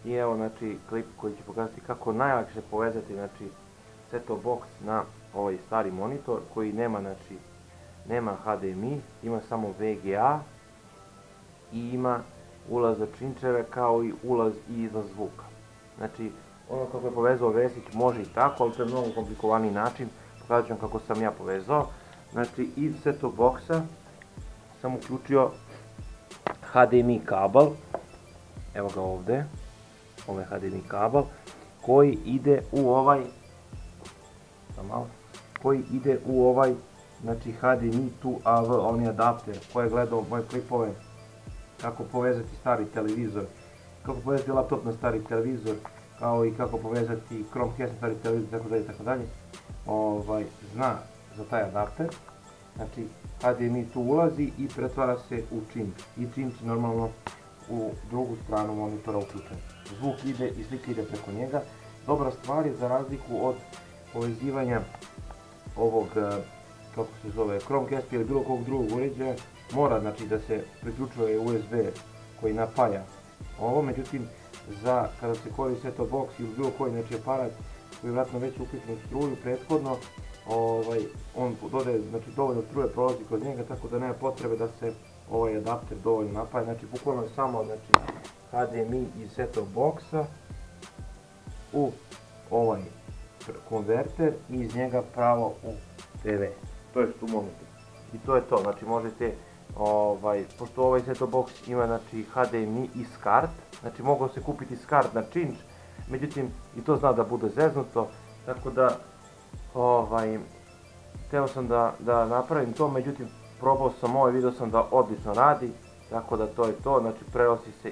I evo, znači, klip koji će pokazati kako najlakše povezati, znači, set-top box na ovaj stari monitor koji nema, znači, nema HDMI, ima samo VGA i ima ulaz za činčeve kao i ulaz i za zvuka. Znači, ono kako je povezao Vesić može i tako, ali to je mnogo komplikovaniji način, pokazat ću vam kako sam ja povezao. Znači, iz set-top boxa sam uključio HDMI kabel, evo ga ovde, ovaj HDMI kabel, koji ide u ovaj, znači HDMI to AV, onaj adapter koji je gledao moje klipove, kako povezati stari televizor, kako povezati laptop na stari televizor, kao i kako povezati Chromecast na stari televizor, itd. Zna za taj adapter. Znači, HDMI tu ulazi i pretvara se u činč. I činč normalno u drugu stranu monitora uključen. Zvuk ide i slika ide preko njega. Dobra stvar je, za razliku od povezivanja ovog, kako se zove, Chromecast ili bilo kog drugog uređaja, mora, znači, da se priključuje USB koji napaja ovo, međutim, kada se koristi set-top box ili bilo koji, znači, aparat koji je vjerojatno već uključen u struju prethodno, on dodaje, znači, dovoljno struje prolazi kroz njega, tako da nema potrebe da se ovaj adapter dovoljno napaja. Znači, bukvalno je samo, znači, HDMI iz set-top boxa u ovaj konverter i iz njega pravo u TV, to je u monitor. I to je to, znači možete, pošto ovaj set-top box ima, znači, HDMI i SCART, znači mogao se kupiti SCART na činč, međutim i to zna da bude zeznuto, tako da, hteo sam da napravim to, međutim probao sam ovaj, vidio sam da odlično radi, tako da to je to, znači prenosi se